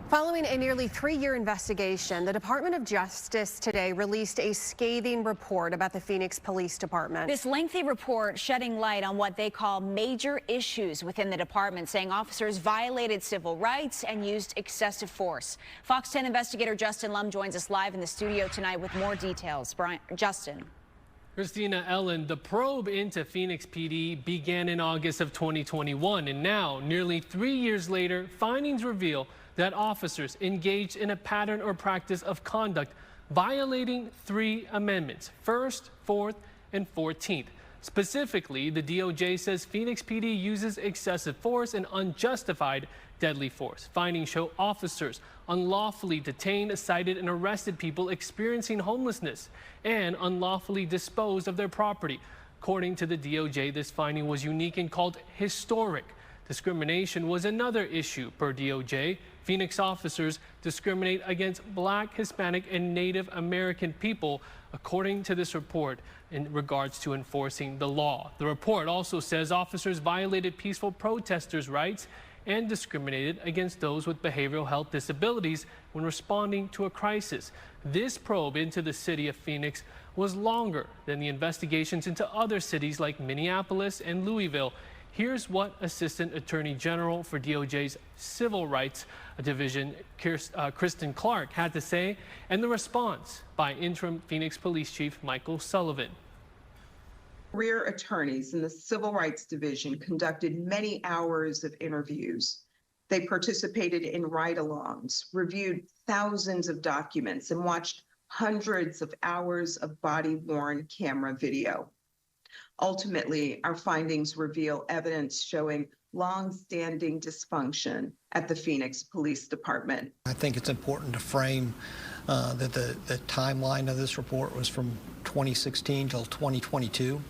Following a nearly 3-year investigation, the Department of Justice today released a scathing report about the Phoenix Police Department. This lengthy report shedding light on what they call major issues within the department, saying officers violated civil rights and used excessive force. Fox 10 investigator Justin Lum joins us live in the studio tonight with more details. Justin. Christina, Ellen, the probe into Phoenix PD began in August of 2021, and now, nearly 3 years later, findings reveal that officers engaged in a pattern or practice of conduct violating 3 amendments, 1st, 4th, and 14th. Specifically, the DOJ says Phoenix PD uses excessive force and unjustified deadly force. Findings show officers unlawfully detained, cited, and arrested people experiencing homelessness and unlawfully disposed of their property. According to the DOJ, this finding was unique and called historic. Discrimination was another issue per DOJ. Phoenix officers discriminate against Black, Hispanic, and Native American people, according to this report, in regards to enforcing the law. The report also says officers violated peaceful protesters' rights and discriminated against those with behavioral health disabilities when responding to a crisis. This probe into the city of Phoenix was longer than the investigations into other cities like Minneapolis and Louisville. Here's what Assistant Attorney General for DOJ's Civil Rights Division, Kristen Clark, had to say, and the response by interim Phoenix Police Chief Michael Sullivan. Career attorneys in the Civil Rights Division conducted many hours of interviews. They participated in ride-alongs, reviewed thousands of documents, and watched hundreds of hours of body-worn camera video. Ultimately, our findings reveal evidence showing long-standing dysfunction at the Phoenix Police Department. I think it's important to frame that the timeline of this report was from 2016 till 2022.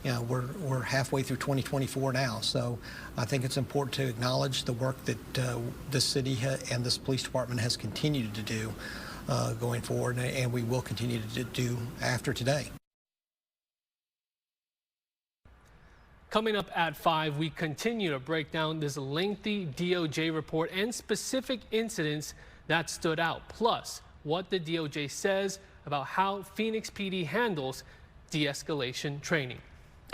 You know, we're halfway through 2024 now, so I think it's important to acknowledge the work that the city and this police department has continued to do going forward, and we will continue to do after today. Coming up at 5, we continue to break down this lengthy DOJ report and specific incidents that stood out, plus what the DOJ says about how Phoenix PD handles de-escalation training.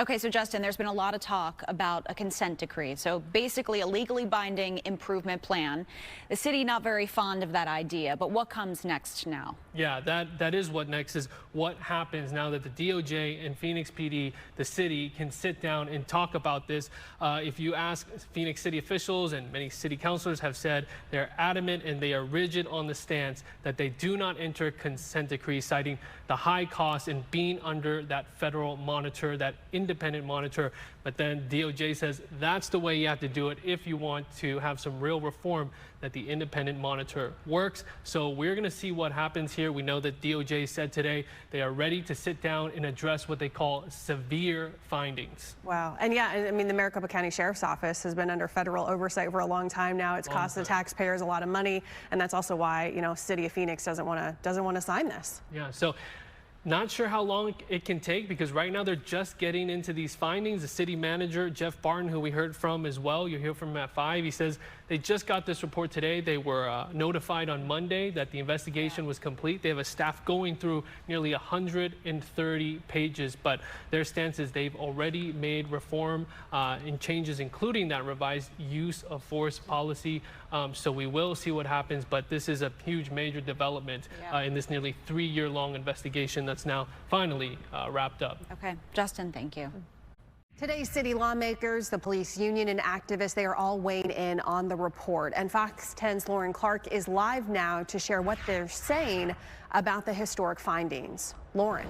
Okay, so Justin, there's been a lot of talk about a consent decree. So basically a legally binding improvement plan. The city not very fond of that idea, but what comes next now? Yeah, that is what next is. What happens now that the DOJ and Phoenix PD, the city, can sit down and talk about this? If you ask Phoenix city officials, and many city councilors have said they're adamant and they are rigid on the stance that they do not enter consent decree, citing the high cost in being under that federal monitor, that independent monitor. But then DOJ says that's the way you have to do it if you want to have some real reform, that the independent monitor works. So we're going to see what happens here. We know that DOJ said today they are ready to sit down and address what they call severe findings. Wow. And yeah, I mean, the Maricopa County Sheriff's Office has been under federal oversight for a long time now. It's cost the taxpayers a lot of money, and that's also why, you know, City of Phoenix doesn't want to sign this. Yeah. So not sure how long it can take, because right now they're just getting into these findings. The city manager, Jeff Barton, who we heard from as well, you'll hear from him at 5, he says they just got this report today. They were notified on Monday that the investigation was complete. They have a staff going through nearly 130 pages, but their stance is they've already made reform and changes, including that revised use of force policy. So we will see what happens, but this is a huge major development in this nearly 3-year-long investigation that's now finally wrapped up. Okay, Justin, thank you. Today's city lawmakers, the police union, and activists, they are all weighing in on the report. And Fox 10's Lauren Clark is live now to share what they're saying about the historic findings. Lauren.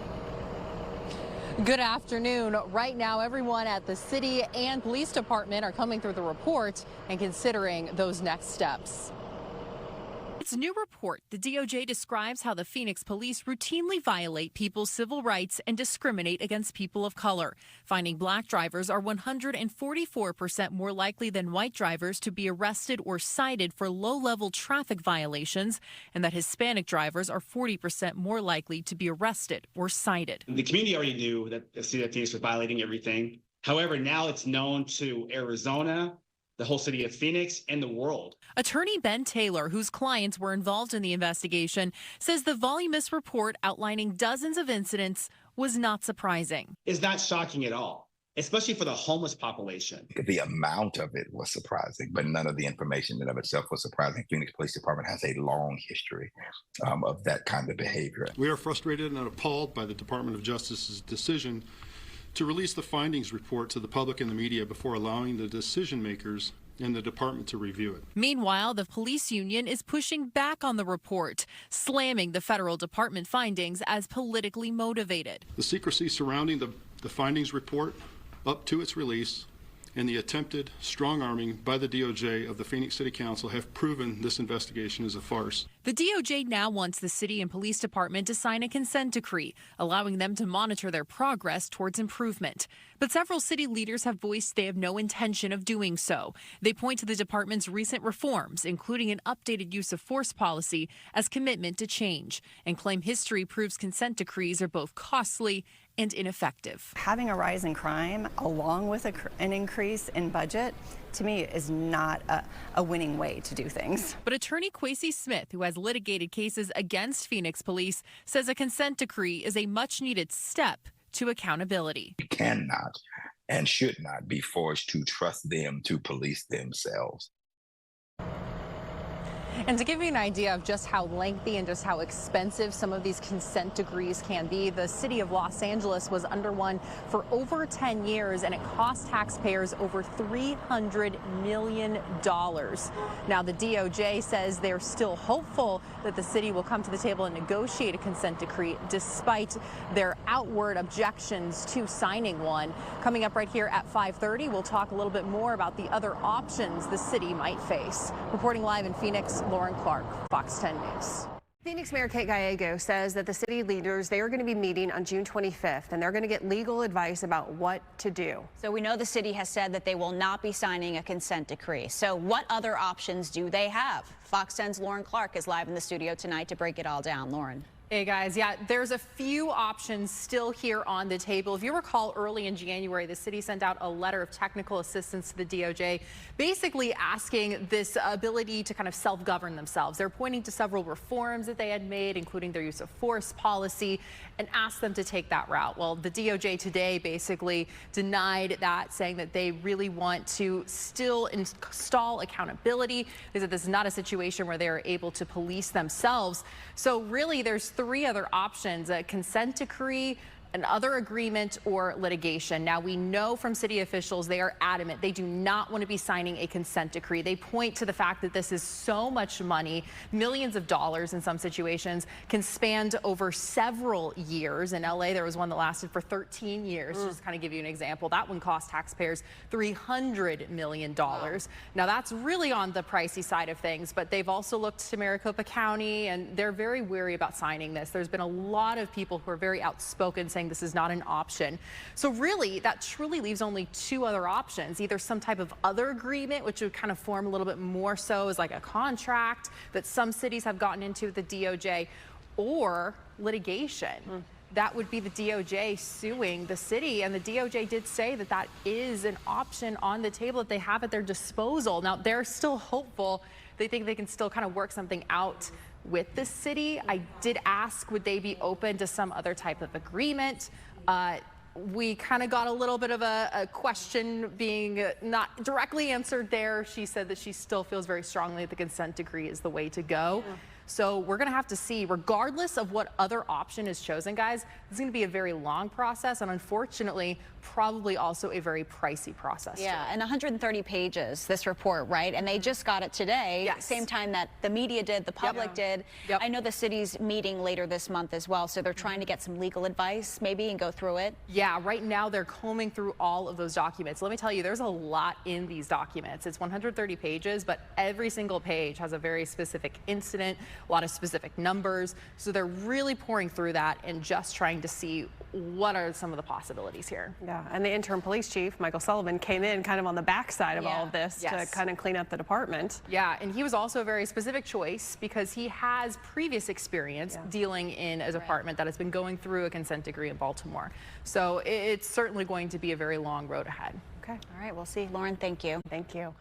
Good afternoon. Right now, everyone at the city and police department are coming through the report and considering those next steps. Its new report, the DOJ describes how the Phoenix police routinely violate people's civil rights and discriminate against people of color, finding Black drivers are 144% more likely than white drivers to be arrested or cited for low-level traffic violations, and that Hispanic drivers are 40% more likely to be arrested or cited. The community already knew that the city of Phoenix was violating everything. However, now it's known to Arizona, the whole city of Phoenix, and the world. Attorney Ben Taylor, whose clients were involved in the investigation, says the voluminous report outlining dozens of incidents was not surprising. It's not shocking at all, especially for the homeless population. The amount of it was surprising, but none of the information in of itself was surprising. Phoenix Police Department has a long history of that kind of behavior. We are frustrated and appalled by the Department of Justice's decision to release the findings report to the public and the media before allowing the decision makers in the department to review it. Meanwhile, the police union is pushing back on the report, slamming the federal department findings as politically motivated. The secrecy surrounding the findings report up to its release and the attempted strong-arming by the DOJ of the Phoenix City Council have proven this investigation is a farce. The DOJ now wants the city and police department to sign a consent decree, allowing them to monitor their progress towards improvement. But several city leaders have voiced they have no intention of doing so. They point to the department's recent reforms, including an updated use of force policy, as commitment to change, and claim history proves consent decrees are both costly and ineffective. Having a rise in crime along with an increase in budget, to me, is not a winning way to do things. But attorney Kwesi Smith, who has litigated cases against Phoenix police, says a consent decree is a much needed step to accountability. You cannot and should not be forced to trust them to police themselves. And to give you an idea of just how lengthy and just how expensive some of these consent decrees can be, the city of Los Angeles was under one for over 10 years, and it cost taxpayers over $300 million. Now, the DOJ says they're still hopeful that the city will come to the table and negotiate a consent decree despite their outward objections to signing one. Coming up right here at 5:30, we'll talk a little bit more about the other options the city might face. Reporting live in Phoenix, Lauren Clark, Fox 10 News. Phoenix Mayor Kate Gallego says that the city leaders, they are going to be meeting on June 25th, and they're going to get legal advice about what to do. So we know the city has said that they will not be signing a consent decree. So what other options do they have? Fox 10's Lauren Clark is live in the studio tonight to break it all down. Lauren. Hey guys, yeah, there's a few options still here on the table. If you recall, early in January, the city sent out a letter of technical assistance to the DOJ, basically asking this ability to kind of self-govern themselves. They're pointing to several reforms that they had made, including their use of force policy, and asked them to take that route. Well, the DOJ today basically denied that, saying that they really want to still install accountability. They said this is not a situation where they are able to police themselves. So really, there's three other options: a consent decree, another agreement, or litigation. Now, we know from city officials they are adamant they do not want to be signing a consent decree. They point to the fact that this is so much money, millions of dollars in some situations, can span over several years. In LA, there was one that lasted for 13 years. Just to kind of give you an example, that one cost taxpayers $300 million. Wow. Now, that's really on the pricey side of things, but they've also looked to Maricopa County, and they're very wary about signing this. There's been a lot of people who are very outspoken saying this is not an option. So really, that truly leaves only two other options: either some type of other agreement, which would kind of form a little bit more so as like a contract that some cities have gotten into with the DOJ, or litigation. That would be the DOJ suing the city, and the DOJ did say that that is an option on the table that they have at their disposal. Now, they're still hopeful. They think they can still kind of work something out with the city. I did ask, would they be open to some other type of agreement? We kind of got a little bit of a question being not directly answered there. She said that she still feels very strongly that the consent decree is the way to go. Yeah. So we're going to have to see, regardless of what other option is chosen, guys, it's going to be a very long process, and unfortunately, probably also a very pricey process. Yeah, and 130 pages, this report, right? And they just got it today, yes. Same time that the media did, the public did. Yep. I know the city's meeting later this month as well, so they're trying to get some legal advice maybe and go through it. Yeah, right now they're combing through all of those documents. Let me tell you, there's a lot in these documents. It's 130 pages, but every single page has a very specific incident, a lot of specific numbers. So they're really pouring through that and just trying to see what are some of the possibilities here. Yeah, and the interim police chief, Michael Sullivan, came in kind of on the backside of all of this to kind of clean up the department. Yeah, and he was also a very specific choice because he has previous experience dealing in a department that has been going through a consent decree in Baltimore. So it's certainly going to be a very long road ahead. Okay. All right, we'll see. Lauren, thank you. Thank you.